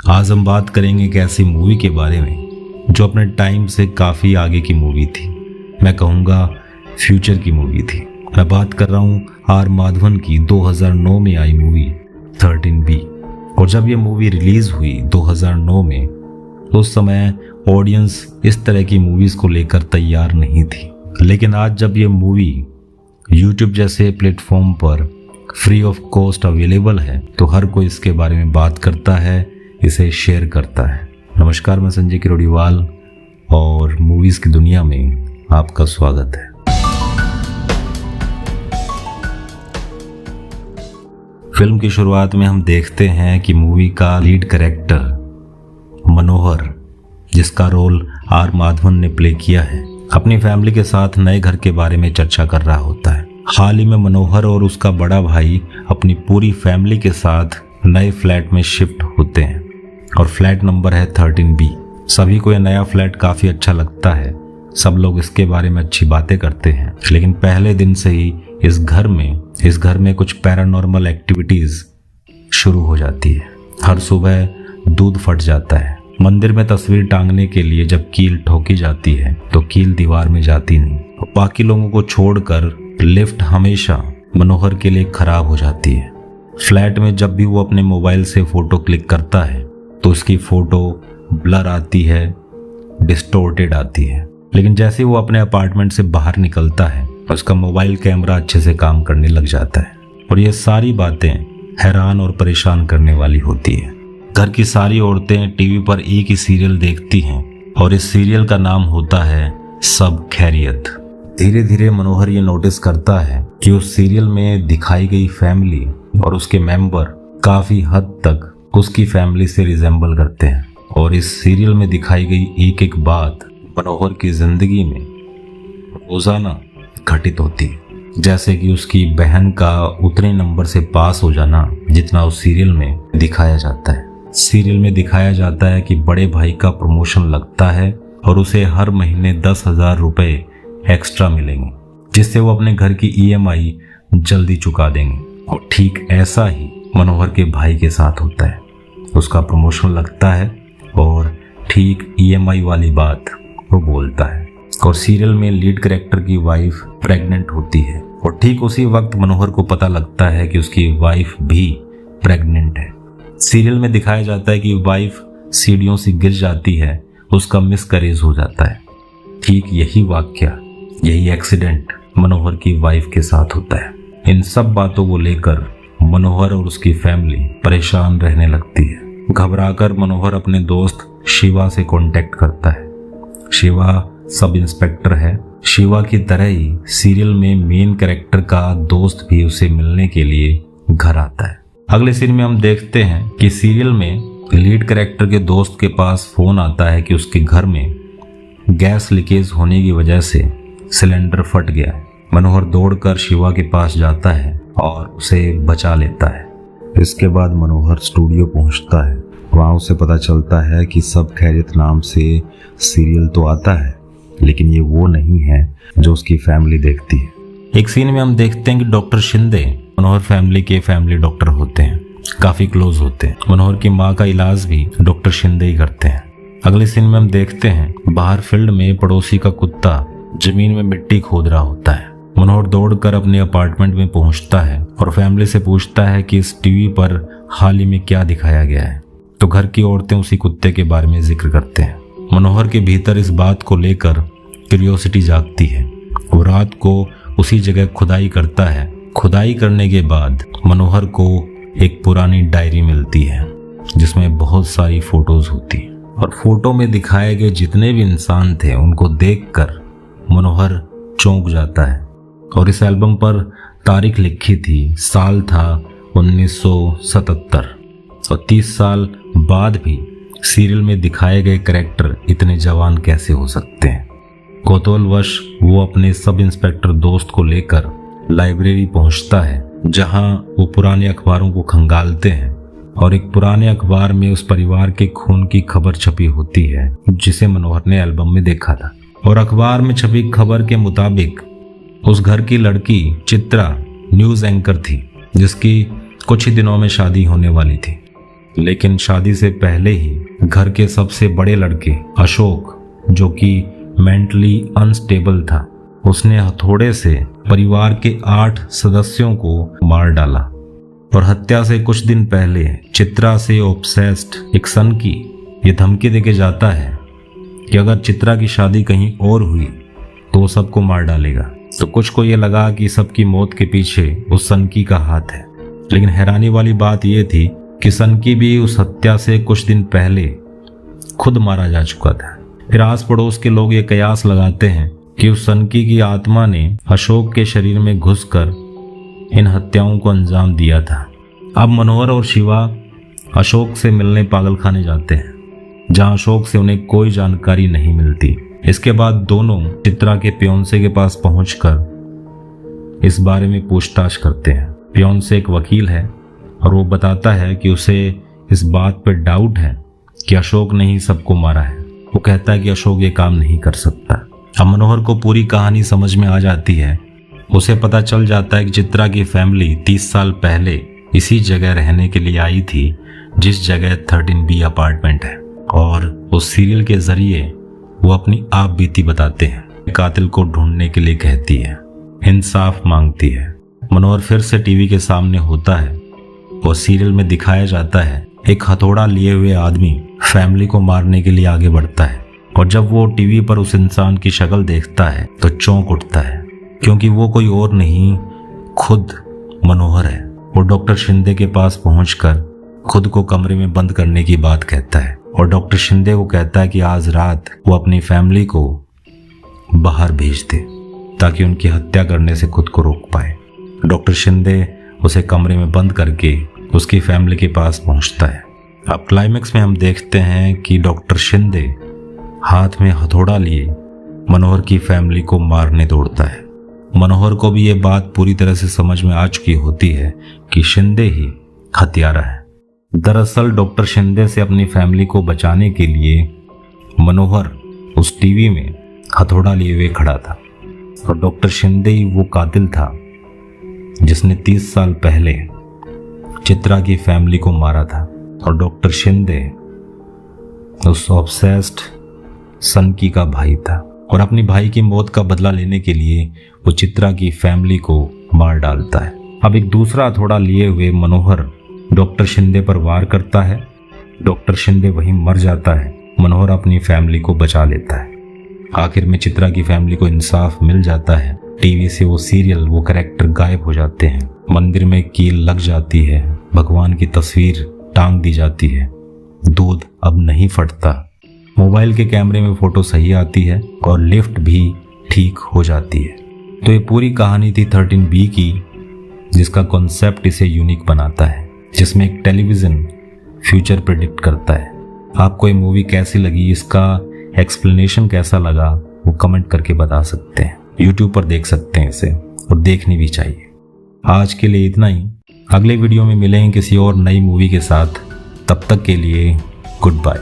आज हम बात करेंगे एक ऐसी मूवी के बारे में जो अपने टाइम से काफ़ी आगे की मूवी थी। मैं कहूँगा फ्यूचर की मूवी थी। मैं बात कर रहा हूँ आर माधवन की 2009 में आई मूवी 13B। और जब ये मूवी रिलीज़ हुई 2009 में तो उस समय ऑडियंस इस तरह की मूवीज़ को लेकर तैयार नहीं थी। लेकिन आज जब ये मूवी यूट्यूब जैसे प्लेटफॉर्म पर फ्री ऑफ कॉस्ट अवेलेबल है तो हर कोई इसके बारे में बात करता है, इसे शेयर करता है। नमस्कार, मैं संजय किरोड़ीवाल और मूवीज़ की दुनिया में आपका स्वागत है। फिल्म की शुरुआत में हम देखते हैं कि मूवी का लीड कैरेक्टर मनोहर, जिसका रोल आर माधवन ने प्ले किया है, अपनी फैमिली के साथ नए घर के बारे में चर्चा कर रहा होता है। हाल ही में मनोहर और उसका बड़ा भाई अपनी पूरी फैमिली के साथ नए फ्लैट में शिफ्ट होते हैं और फ्लैट नंबर है 13B। सभी को यह नया फ्लैट काफ़ी अच्छा लगता है, सब लोग इसके बारे में अच्छी बातें करते हैं। लेकिन पहले दिन से ही इस घर में कुछ पैरानॉर्मल एक्टिविटीज़ शुरू हो जाती है। हर सुबह दूध फट जाता है। मंदिर में तस्वीर टांगने के लिए जब कील ठोकी जाती है तो कील दीवार में जाती नहीं। बाकी लोगों को छोड़कर लिफ्ट हमेशा मनोहर के लिए खराब हो जाती है। फ्लैट में जब भी वो अपने मोबाइल से फ़ोटो क्लिक करता है तो उसकी फ़ोटो ब्लर आती है, डिस्टोर्टेड आती है। लेकिन जैसे वो अपने अपार्टमेंट से बाहर निकलता है उसका मोबाइल कैमरा अच्छे से काम करने लग जाता है। और ये सारी बातें हैरान और परेशान करने वाली होती है। घर की सारी औरतें टीवी पर एक ही सीरियल देखती हैं और इस सीरियल का नाम होता है सब खैरियत। धीरे धीरे मनोहर ये नोटिस करता है कि उस सीरियल में दिखाई गई फैमिली और उसके मेंबर काफ़ी हद तक उसकी फैमिली से रिजेंबल करते हैं। और इस सीरियल में दिखाई गई एक एक बात मनोहर की ज़िंदगी में रोज़ाना घटित होती है। जैसे कि उसकी बहन का उतने नंबर से पास हो जाना जितना उस सीरियल में दिखाया जाता है। सीरियल में दिखाया जाता है कि बड़े भाई का प्रमोशन लगता है और उसे हर महीने 10,000 रुपये एक्स्ट्रा मिलेंगे, जिससे वो अपने घर की EMI जल्दी चुका देंगे। और ठीक ऐसा ही मनोहर के भाई के साथ होता है। उसका प्रमोशन लगता है और ठीक EMI वाली बात वो बोलता है। और सीरियल में लीड कैरेक्टर की वाइफ प्रेग्नेंट होती है और ठीक उसी वक्त मनोहर को पता लगता है कि उसकी वाइफ भी प्रेग्नेंट है। सीरियल में दिखाया जाता है कि वाइफ सीढ़ियों से गिर जाती है, उसका मिसकैरेज हो जाता है। ठीक यही एक्सीडेंट मनोहर की वाइफ के साथ होता है। इन सब बातों को लेकर मनोहर और उसकी फैमिली परेशान रहने लगती है। घबराकर मनोहर अपने दोस्त शिवा से कांटेक्ट करता है। शिवा सब इंस्पेक्टर है। शिवा की तरह ही सीरियल में मेन कैरेक्टर का दोस्त भी उसे मिलने के लिए घर आता है। अगले सीन में हम देखते हैं कि सीरियल में लीड कैरेक्टर के दोस्त के पास फोन आता है कि उसके घर में गैस लीकेज होने की वजह से सिलेंडर फट गया है। मनोहर दौड़कर शिवा के पास जाता है और उसे बचा लेता है। इसके बाद मनोहर स्टूडियो पहुंचता है। वहाँ उसे पता चलता है कि सब खैरियत नाम से सीरियल तो आता है, लेकिन ये वो नहीं है जो उसकी फैमिली देखती है। एक सीन में हम देखते हैं कि डॉक्टर शिंदे मनोहर फैमिली के फैमिली डॉक्टर होते हैं, काफ़ी क्लोज होते हैं। मनोहर की माँ का इलाज भी डॉक्टर शिंदे ही करते हैं। अगले सीन में हम देखते हैं बाहर फील्ड में पड़ोसी का कुत्ता जमीन में मिट्टी खोद रहा होता है। मनोहर दौड़कर अपने अपार्टमेंट में पहुंचता है और फैमिली से पूछता है कि इस टीवी पर हाल ही में क्या दिखाया गया है। तो घर की औरतें उसी कुत्ते के बारे में जिक्र करते हैं। मनोहर के भीतर इस बात को लेकर क्यूरियोसिटी जागती है। वो रात को उसी जगह खुदाई करता है। खुदाई करने के बाद मनोहर को एक पुरानी डायरी मिलती है जिसमें बहुत सारी फोटोज होती हैं। और फोटो में दिखाए गए जितने भी इंसान थे उनको देखकर मनोहर चौंक जाता है। और इस एल्बम पर तारीख लिखी थी, साल था 1977। और 30 साल बाद भी सीरियल में दिखाए गए कैरेक्टर इतने जवान कैसे हो सकते हैं। कौतूहलवश वो अपने सब इंस्पेक्टर दोस्त को लेकर लाइब्रेरी पहुंचता है, जहां वो पुराने अखबारों को खंगालते हैं। और एक पुराने अखबार में उस परिवार के खून की खबर छपी होती है जिसे मनोहर ने एल्बम में देखा था। और अखबार में छपी खबर के मुताबिक उस घर की लड़की चित्रा न्यूज़ एंकर थी जिसकी कुछ ही दिनों में शादी होने वाली थी। लेकिन शादी से पहले ही घर के सबसे बड़े लड़के अशोक, जो कि मेंटली अनस्टेबल था, उसने हथौड़े से परिवार के 8 सदस्यों को मार डाला। और हत्या से कुछ दिन पहले चित्रा से ऑब्सेस्ड एक सनकी ये धमकी देके जाता है कि अगर चित्रा की शादी कहीं और हुई तो वो सबको मार डालेगा। तो कुछ को ये लगा कि सबकी मौत के पीछे उस सनकी का हाथ है, लेकिन हैरानी वाली बात यह थी कि सनकी भी उस हत्या से कुछ दिन पहले खुद मारा जा चुका था। फिर आस पड़ोस के लोग ये कयास लगाते हैं कि उस सनकी की आत्मा ने अशोक के शरीर में घुसकर इन हत्याओं को अंजाम दिया था। अब मनोहर और शिवा अशोक से मिलने पागलखाने जाते हैं, जहां अशोक से उन्हें कोई जानकारी नहीं मिलती। इसके बाद दोनों चित्रा के पियोंसे के पास पहुंचकर इस बारे में पूछताछ करते हैं। पियोंसे एक वकील है और वो बताता है कि उसे इस बात पर डाउट है कि अशोक ने ही सबको मारा है। वो कहता है कि अशोक ये काम नहीं कर सकता। अब मनोहर को पूरी कहानी समझ में आ जाती है। उसे पता चल जाता है कि चित्रा की फैमिली 30 साल पहले इसी जगह रहने के लिए आई थी, जिस जगह 13B अपार्टमेंट है। और उस सीरियल के जरिए वो अपनी आप बीती बताते हैं। कातिल को ढूंढने के लिए कहती है, इंसाफ मांगती है। मनोहर फिर से टीवी के सामने होता है और सीरियल में दिखाया जाता है एक हथौड़ा लिए हुए आदमी फैमिली को मारने के लिए आगे बढ़ता है। और जब वो टीवी पर उस इंसान की शक्ल देखता है तो चौंक उठता है, क्योंकि वो कोई और नहीं, खुद मनोहर है। वो डॉक्टर शिंदे के पास पहुंचकर खुद को कमरे में बंद करने की बात कहता है और डॉक्टर शिंदे को कहता है कि आज रात वो अपनी फैमिली को बाहर भेज दे ताकि उनकी हत्या करने से खुद को रोक पाए। डॉक्टर शिंदे उसे कमरे में बंद करके उसकी फैमिली के पास पहुंचता है। अब क्लाइमेक्स में हम देखते हैं कि डॉक्टर शिंदे हाथ में हथौड़ा लिए मनोहर की फैमिली को मारने दौड़ता है। मनोहर को भी ये बात पूरी तरह से समझ में आ चुकी होती है कि शिंदे ही हत्यारा है। दरअसल डॉक्टर शिंदे से अपनी फैमिली को बचाने के लिए मनोहर उस टीवी में हथौड़ा लिए हुए खड़ा था और डॉक्टर शिंदे ही वो कातिल था जिसने 30 साल पहले चित्रा की फैमिली को मारा था। और डॉक्टर शिंदे उस ऑब्सेस्ड सनकी का भाई था और अपनी भाई की मौत का बदला लेने के लिए वो चित्रा की फैमिली को मार डालता है। अब एक दूसरा हथौड़ा लिए हुए मनोहर डॉक्टर शिंदे पर वार करता है। डॉक्टर शिंदे वहीं मर जाता है। मनोहर अपनी फैमिली को बचा लेता है। आखिर में चित्रा की फैमिली को इंसाफ मिल जाता है। टीवी से वो सीरियल, वो कैरेक्टर गायब हो जाते हैं। मंदिर में कील लग जाती है। भगवान की तस्वीर टांग दी जाती है। दूध अब नहीं फटता। मोबाइल के कैमरे में फोटो सही आती है और लिफ्ट भी ठीक हो जाती है। तो ये पूरी कहानी थी 13B की, जिसका कॉन्सेप्ट इसे यूनिक बनाता है, जिसमें एक टेलीविजन फ्यूचर प्रेडिक्ट करता है। आपको ये मूवी कैसी लगी, इसका एक्सप्लेनेशन कैसा लगा, वो कमेंट करके बता सकते हैं। यूट्यूब पर देख सकते हैं इसे और देखनी भी चाहिए। आज के लिए इतना ही। अगले वीडियो में मिलेंगे किसी और नई मूवी के साथ। तब तक के लिए गुड बाय।